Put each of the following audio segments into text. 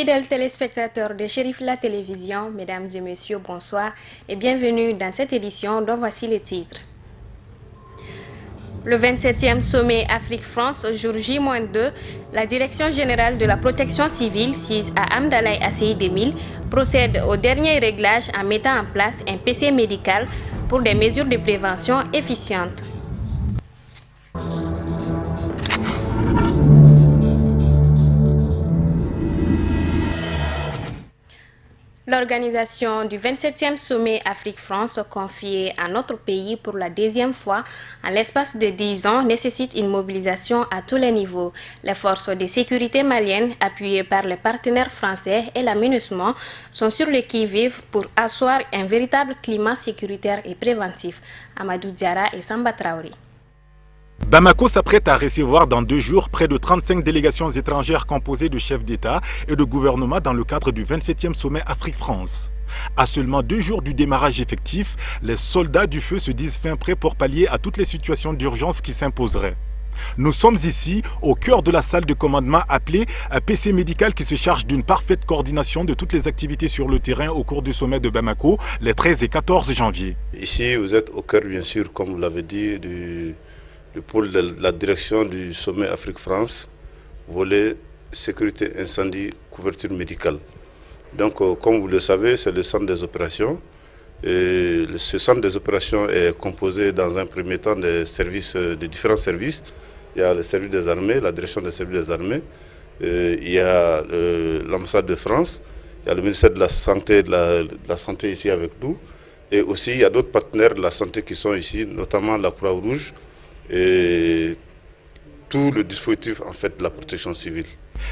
Fidèles téléspectateurs de Chérif La Télévision, mesdames et messieurs, bonsoir et bienvenue dans cette édition dont voici les titres. Le 27e sommet Afrique-France, jour J-2, la Direction générale de la protection civile, sise à Amdalaï Assey 2000, procède au dernier réglage en mettant en place un PC médical pour des mesures de prévention efficientes. L'organisation du 27e sommet Afrique-France confiée à notre pays pour la deuxième fois en l'espace de 10 ans nécessite une mobilisation à tous les niveaux. Les forces de sécurité maliennes, appuyées par les partenaires français et la MINUSMA, sont sur le qui-vive pour asseoir un véritable climat sécuritaire et préventif. Amadou Diarra et Samba Traoré. Bamako s'apprête à recevoir dans 2 jours près de 35 délégations étrangères composées de chefs d'État et de gouvernement dans le cadre du 27e sommet Afrique-France. À seulement 2 jours du démarrage effectif, les soldats du feu se disent fin prêts pour pallier à toutes les situations d'urgence qui s'imposeraient. Nous sommes ici au cœur de la salle de commandement appelée un PC médical qui se charge d'une parfaite coordination de toutes les activités sur le terrain au cours du sommet de Bamako les 13 et 14 janvier. Ici, vous êtes au cœur, bien sûr, comme vous l'avez dit, du pôle de la direction du sommet Afrique-France, volet sécurité incendie, couverture médicale. Donc, comme vous le savez, c'est le centre des opérations. Et ce centre des opérations est composé dans un premier temps des services, de différents services. Il y a le service des armées, la direction des services des armées. Il y a l'ambassade de France. Il y a le ministère de la Santé, santé ici avec nous. Et aussi, il y a d'autres partenaires de la santé qui sont ici, notamment la Croix-Rouge et tout le dispositif en fait de la protection civile.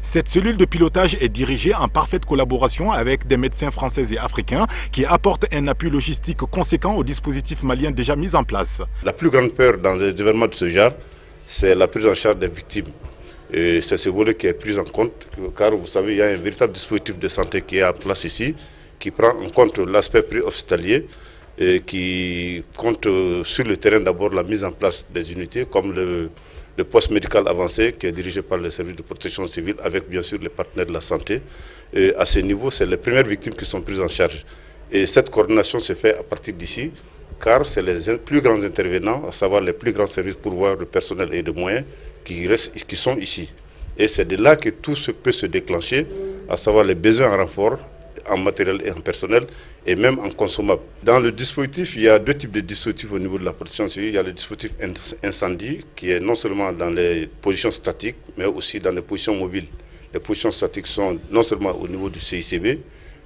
Cette cellule de pilotage est dirigée en parfaite collaboration avec des médecins français et africains qui apportent un appui logistique conséquent au dispositif malien déjà mis en place. La plus grande peur dans les événements de ce genre, c'est la prise en charge des victimes. Et c'est ce volet qui est pris en compte, car vous savez, il y a un véritable dispositif de santé qui est en place ici, qui prend en compte l'aspect préhospitalier et qui compte sur le terrain d'abord la mise en place des unités comme le poste médical avancé qui est dirigé par les services de protection civile avec bien sûr les partenaires de la santé. Et à ce niveau, c'est les premières victimes qui sont prises en charge. Et cette coordination se fait à partir d'ici car c'est les plus grands intervenants, à savoir les plus grands services pourvoyeurs de personnel et de moyens qui sont ici. Et c'est de là que tout peut se déclencher, à savoir les besoins en renfort, en matériel et en personnel, et même en consommable. Dans le dispositif, il y a 2 types de dispositifs au niveau de la protection civile. Il y a le dispositif incendie, qui est non seulement dans les positions statiques, mais aussi dans les positions mobiles. Les positions statiques sont non seulement au niveau du CICB,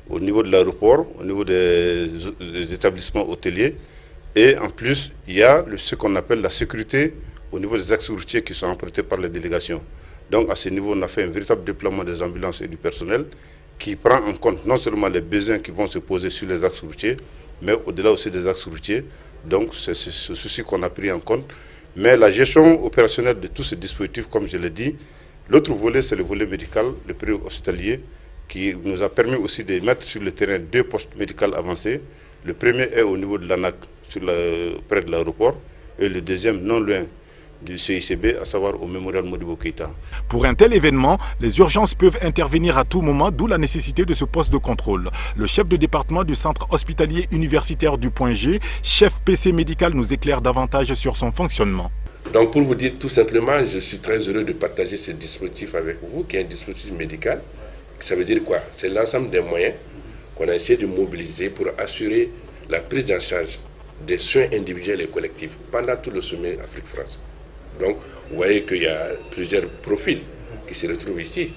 au niveau de l'aéroport, au niveau des établissements hôteliers, et en plus, il y a ce qu'on appelle la sécurité au niveau des axes routiers qui sont empruntés par les délégations. Donc à ce niveau, on a fait un véritable déploiement des ambulances et du personnel, qui prend en compte non seulement les besoins qui vont se poser sur les axes routiers, mais au-delà aussi des axes routiers. Donc c'est ce souci qu'on a pris en compte. Mais la gestion opérationnelle de tous ces dispositifs, comme je l'ai dit, l'autre volet, c'est le volet médical, le préhospitalier, qui nous a permis aussi de mettre sur le terrain 2 postes médicaux avancés. Le premier est au niveau de l'ANAC, près de l'aéroport, et le deuxième non loin du CICB, à savoir au mémorial Modibo Keïta. Pour un tel événement, les urgences peuvent intervenir à tout moment, d'où la nécessité de ce poste de contrôle. Le chef de département du centre hospitalier universitaire du Point G, chef PC médical, nous éclaire davantage sur son fonctionnement. Donc pour vous dire tout simplement, je suis très heureux de partager ce dispositif avec vous, qui est un dispositif médical. Ça veut dire quoi? C'est l'ensemble des moyens qu'on a essayé de mobiliser pour assurer la prise en charge des soins individuels et collectifs pendant tout le sommet Afrique-France. Donc, vous voyez qu'il y a plusieurs profils qui se retrouvent ici.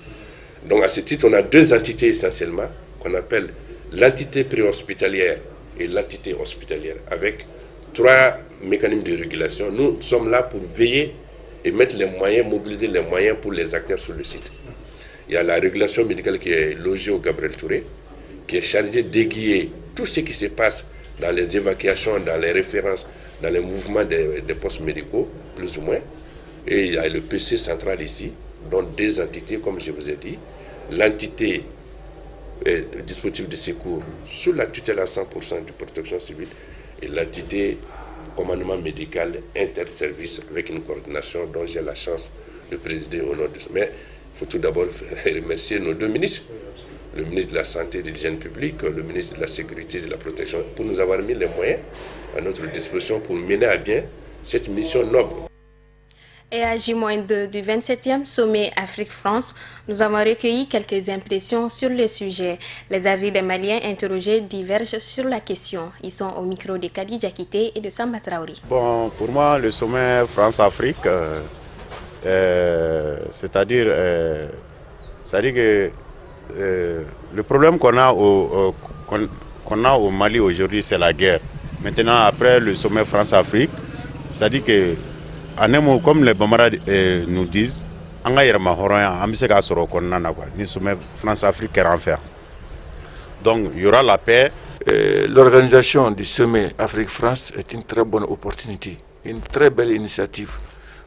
Donc, à ce titre, on a 2 entités essentiellement qu'on appelle l'entité préhospitalière et l'entité hospitalière, avec 3 mécanismes de régulation. Nous sommes là pour veiller et mettre les moyens, mobiliser les moyens pour les acteurs sur le site. Il y a la régulation médicale qui est logée au Gabriel Touré, qui est chargée d'aiguiller tout ce qui se passe dans les évacuations, dans les références, dans les mouvements des postes médicaux, plus ou moins. Et il y a le PC central ici, dont 2 entités, comme je vous ai dit. L'entité dispositif de secours sous la tutelle à 100% de protection civile et l'entité commandement médical interservice avec une coordination dont j'ai la chance de présider au nom de... Mais il faut tout d'abord remercier nos 2 ministres le ministre de la Santé et de l'Hygiène publique, le ministre de la Sécurité et de la Protection, pour nous avoir mis les moyens à notre disposition pour mener à bien cette mission noble. Et à J-2 du 27e sommet Afrique-France, nous avons recueilli quelques impressions sur le sujet. Les avis des Maliens interrogés divergent sur la question. Ils sont au micro de Kadi Diakité et de Samba Traori. Bon, pour moi, le sommet France-Afrique, c'est-à-dire que le problème qu'on a au Mali aujourd'hui, c'est la guerre. Maintenant, après le sommet France-Afrique, c'est-à-dire que, en un mot, comme les Bambara nous disent, le sommet France-Afrique est renfermé. Donc, il y aura la paix. L'organisation du sommet Afrique-France est une très bonne opportunité, une très belle initiative,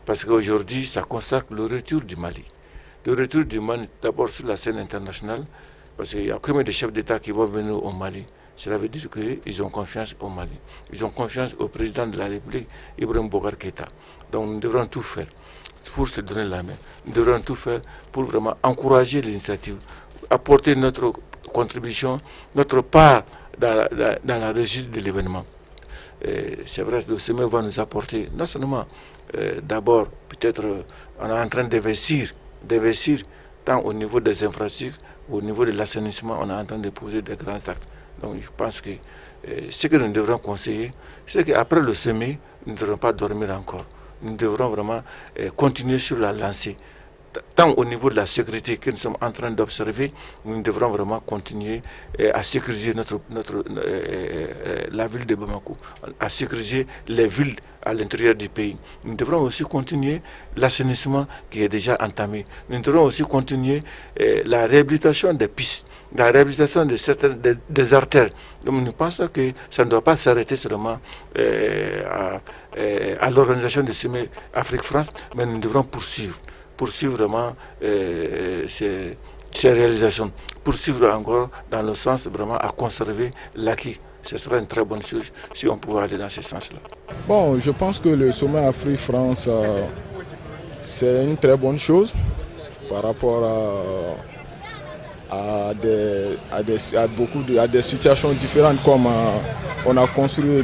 parce qu'aujourd'hui, ça consacre le retour du Mali. Le retour du Mali, d'abord sur la scène internationale, parce qu'il y a combien de chefs d'État qui vont venir au Mali. Cela veut dire qu'ils ont confiance au Mali. Ils ont confiance au président de la République, Ibrahim Boubacar Keïta. Donc nous devrons tout faire pour se donner la main. Nous devrons tout faire pour vraiment encourager l'initiative, apporter notre contribution, notre part dans la réussite de l'événement. C'est vrai que le sommet va nous apporter, non seulement d'abord, peut-être on est en train d'investir tant au niveau des infrastructures, au niveau de l'assainissement, on est en train de poser des grands actes. Donc je pense que ce que nous devrons conseiller, c'est qu'après le sommet, nous ne devrons pas dormir encore. Nous devrons vraiment continuer sur la lancée. Tant au niveau de la sécurité que nous sommes en train d'observer, nous devrons vraiment continuer à sécuriser la ville de Bamako, à sécuriser les villes à l'intérieur du pays. Nous devrons aussi continuer l'assainissement qui est déjà entamé. Nous devrons aussi continuer la réhabilitation des pistes, la réhabilitation de certaines des artères. Donc nous pensons que ça ne doit pas s'arrêter seulement à l'organisation du sommet Afrique-France, mais nous devrons poursuivre vraiment ces réalisations, poursuivre encore dans le sens vraiment à conserver l'acquis. Ce serait une très bonne chose si on pouvait aller dans ce sens-là. Bon, je pense que le sommet Afrique-France, c'est une très bonne chose par rapport à des situations différentes, comme on a construit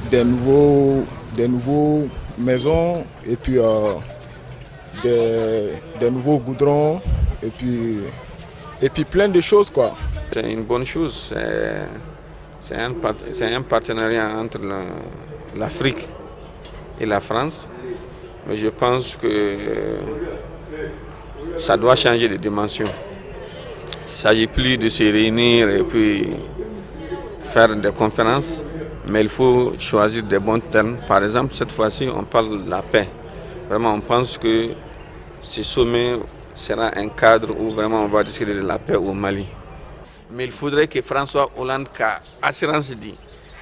des nouveaux maisons et puis des nouveaux goudrons et puis plein de choses, quoi. C'est une bonne chose, c'est un partenariat entre l'Afrique et la France, mais je pense que ça doit changer de dimension. Il ne s'agit plus de se réunir et puis faire des conférences, mais il faut choisir des bons termes. Par exemple, cette fois-ci, on parle de la paix. Vraiment, on pense que ce sommet sera un cadre où vraiment on va discuter de la paix au Mali. Mais il faudrait que François Hollande, qu'a assurance dit,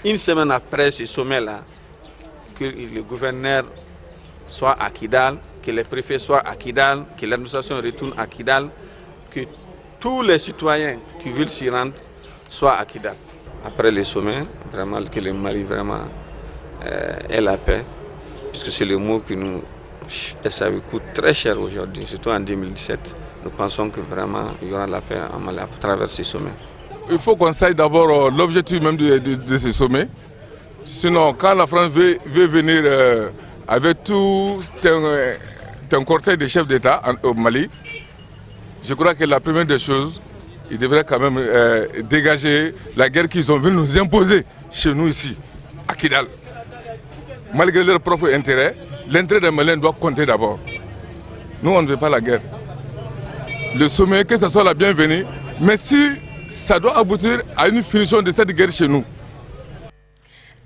une semaine après ce sommet-là, que le gouverneur soit à Kidal, que les préfets soient à Kidal, que l'administration retourne à Kidal, que tous les citoyens qui veulent s'y rendre soient à Kidal. Après le sommet, vraiment que le Mali vraiment ait la paix, puisque c'est le mot qui nous ça coûte très cher aujourd'hui, surtout en 2017. Nous pensons que vraiment il y aura la paix en Mali à travers ce sommet. Il faut qu'on sache d'abord l'objectif même de ce sommet. Sinon, quand la France veut venir avec tout un cortège de chefs d'État au Mali, je crois que la première des choses, ils devraient quand même dégager la guerre qu'ils ont voulu nous imposer chez nous ici, à Kidal. Malgré leur propre intérêt, l'intérêt des Maliens doit compter d'abord. Nous, on ne veut pas la guerre. Le sommet, que ce soit la bienvenue, mais si ça doit aboutir à une finition de cette guerre chez nous.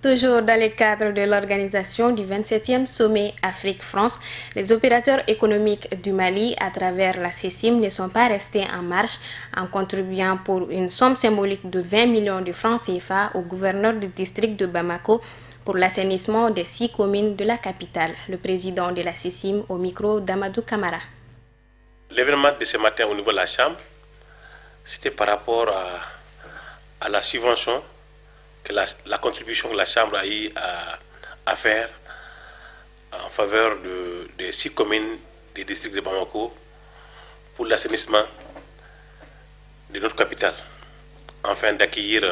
Toujours dans le cadre de l'organisation du 27e sommet Afrique-France, les opérateurs économiques du Mali, à travers la CECIM, ne sont pas restés en marche en contribuant pour une somme symbolique de 20 millions de francs CFA au gouverneur du district de Bamako pour l'assainissement des 6 communes de la capitale. Le président de la CECIM au micro d'Amadou Kamara. L'événement de ce matin au niveau de la Chambre, c'était par rapport à la subvention, que la contribution que la Chambre a eu à faire en faveur des 6 communes des districts de Bamako pour l'assainissement de notre capitale, afin d'accueillir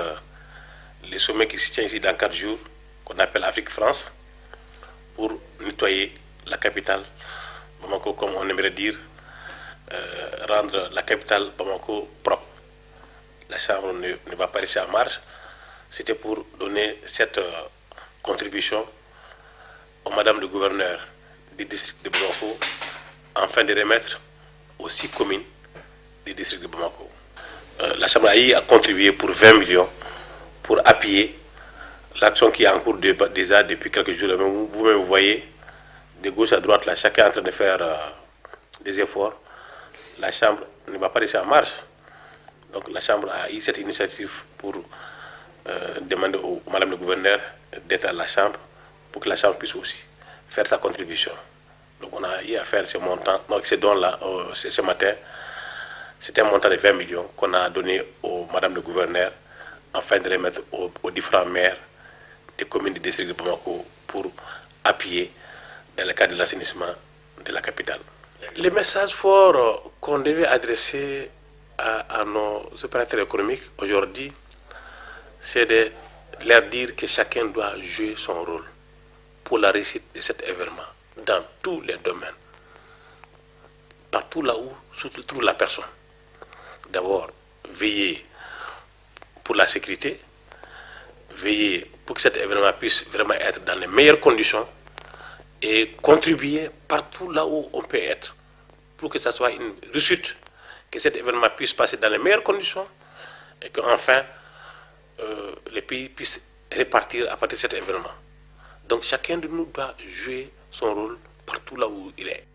les sommets qui se tient ici dans 4 jours, qu'on appelle Afrique-France, pour nettoyer la capitale Bamako, comme on aimerait dire, rendre la capitale Bamako propre. La Chambre ne va pas rester en marche. C'était pour donner cette contribution au Madame le gouverneur du district de Bamako, afin de remettre aux 6 communes du district de Bamako. La Chambre a contribué pour 20 millions pour appuyer l'action qui est en cours déjà depuis quelques jours. Vous-même, vous voyez, de gauche à droite, là, chacun est en train de faire des efforts. La Chambre ne va pas rester en marche. Donc la Chambre a eu cette initiative pour demander au Madame le gouverneur d'être à la Chambre, pour que la Chambre puisse aussi faire sa contribution. Donc on a eu à faire ce montant, donc ces dons-là, ce matin, c'était un montant de 20 millions qu'on a donné au Madame le gouverneur, afin de remettre aux différents maires des communes du district de Bamako pour appuyer dans le cadre de l'assainissement de la capitale. Les messages forts qu'on devait adresser à nos opérateurs économiques aujourd'hui, c'est de leur dire que chacun doit jouer son rôle pour la réussite de cet événement dans tous les domaines, partout là où se trouve la personne. D'abord, veiller pour la sécurité, veiller pour que cet événement puisse vraiment être dans les meilleures conditions et contribuer partout là où on peut être pour que ça soit une réussite, que cet événement puisse passer dans les meilleures conditions et qu'enfin les pays puissent repartir à partir de cet événement. Donc chacun de nous doit jouer son rôle partout là où il est.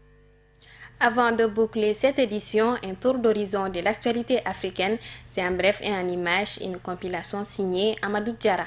Avant de boucler cette édition, un tour d'horizon de l'actualité africaine, c'est en bref et en images une compilation signée Amadou Diarra.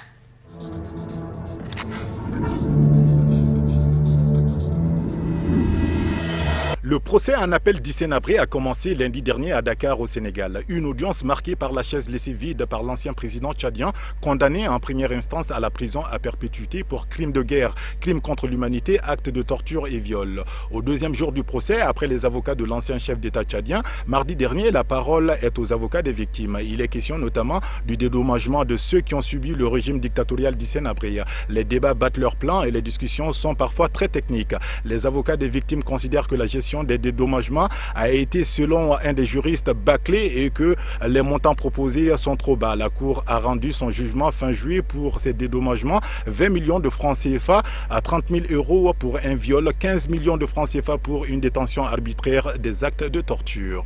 Le procès en appel d'Hissène Habré a commencé lundi dernier à Dakar au Sénégal. Une audience marquée par la chaise laissée vide par l'ancien président tchadien, condamné en première instance à la prison à perpétuité pour crimes de guerre, crimes contre l'humanité, actes de torture et viol. Au deuxième jour du procès, après les avocats de l'ancien chef d'État tchadien, mardi dernier, la parole est aux avocats des victimes. Il est question notamment du dédommagement de ceux qui ont subi le régime dictatorial d'Hissène Habré. Les débats battent leur plein et les discussions sont parfois très techniques. Les avocats des victimes considèrent que la gestion des dédommagements a été, selon un des juristes, bâclée et que les montants proposés sont trop bas. La Cour a rendu son jugement fin juillet pour ces dédommagements: 20 millions de francs CFA à 30 000 euros pour un viol, 15 millions de francs CFA pour une détention arbitraire, des actes de torture.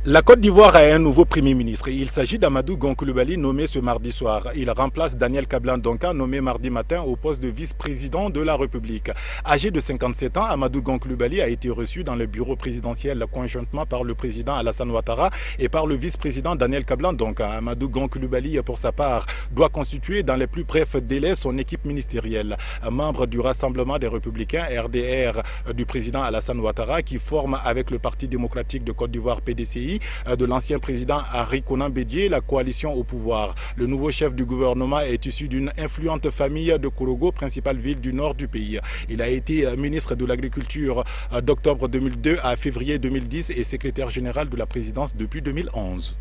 La Côte d'Ivoire a un nouveau Premier ministre. Il s'agit d'Amadou Gon Coulibaly, nommé ce mardi soir. Il remplace Daniel Kablan-Donka, nommé mardi matin au poste de vice-président de la République. Âgé de 57 ans, Amadou Gon Coulibaly a été reçu dans le bureau présidentiel conjointement par le président Alassane Ouattara et par le vice-président Daniel Kablan-Donka. Amadou Gon Coulibaly, pour sa part, doit constituer dans les plus brefs délais son équipe ministérielle. Membre du Rassemblement des Républicains, RDR, du président Alassane Ouattara, qui forme avec le Parti démocratique de Côte d'Ivoire, PDCI, de l'ancien président Henri Konan Bédié, la coalition au pouvoir. Le nouveau chef du gouvernement est issu d'une influente famille de Korogo, principale ville du nord du pays. Il a été ministre de l'Agriculture d'octobre 2002 à février 2010 et secrétaire général de la présidence depuis 2011.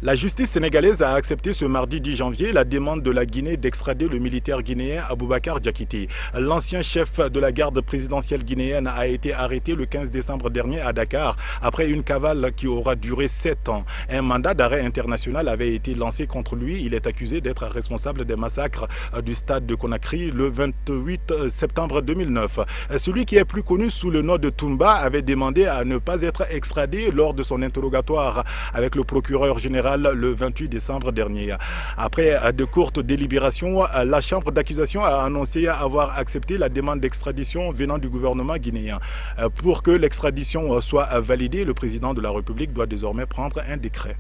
La justice sénégalaise a accepté ce mardi 10 janvier la demande de la Guinée d'extrader le militaire guinéen Aboubacar Diakité. L'ancien chef de la garde présidentielle guinéenne a été arrêté le 15 décembre dernier à Dakar après une cavale qui aura duré 7 ans. Un mandat d'arrêt international avait été lancé contre lui. Il est accusé d'être responsable des massacres du stade de Conakry le 28 septembre 2009. Celui qui est plus connu sous le nom de Toumba avait demandé à ne pas être extradé lors de son interrogatoire avec le procureur général le 28 décembre dernier. Après de courtes délibérations, la chambre d'accusation a annoncé avoir accepté la demande d'extradition venant du gouvernement guinéen. Pour que l'extradition soit validée, le président de la République doit désormais prendre un décret.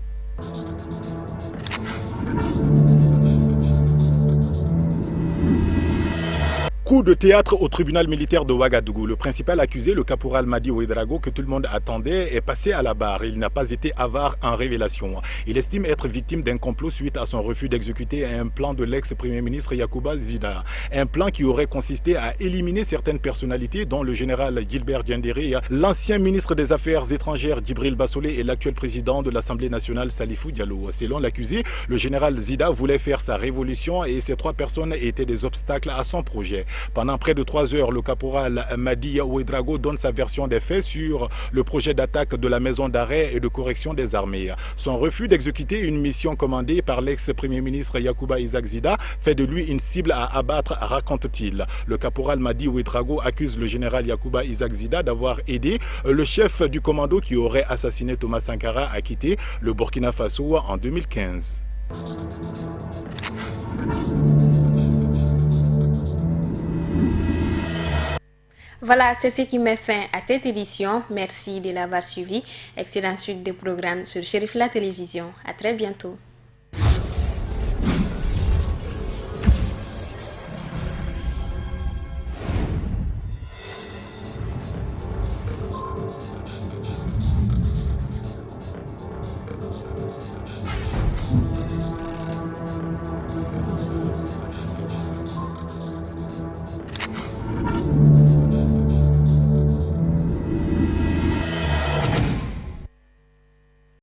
Coup de théâtre au tribunal militaire de Ouagadougou. Le principal accusé, le caporal Madi Ouedraogo, que tout le monde attendait, est passé à la barre. Il n'a pas été avare en révélation. Il estime être victime d'un complot suite à son refus d'exécuter un plan de l'ex-premier ministre Yacouba Zida. Un plan qui aurait consisté à éliminer certaines personnalités, dont le général Gilbert Diendéré, l'ancien ministre des Affaires étrangères Djibril Bassolé et l'actuel président de l'Assemblée nationale Salifou Diallo. Selon l'accusé, le général Zida voulait faire sa révolution et ces trois personnes étaient des obstacles à son projet. Pendant près de 3 heures, le caporal Madi Ouedraogo donne sa version des faits sur le projet d'attaque de la maison d'arrêt et de correction des armées. Son refus d'exécuter une mission commandée par l'ex-premier ministre Yacouba Isaac Zida fait de lui une cible à abattre, raconte-t-il. Le caporal Madi Ouedraogo accuse le général Yacouba Isaac Zida d'avoir aidé le chef du commando qui aurait assassiné Thomas Sankara à quitter le Burkina Faso en 2015. Voilà, c'est ce qui met fin à cette édition. Merci de l'avoir suivi. Excellente suite des programmes sur Chérif la Télévision. À très bientôt.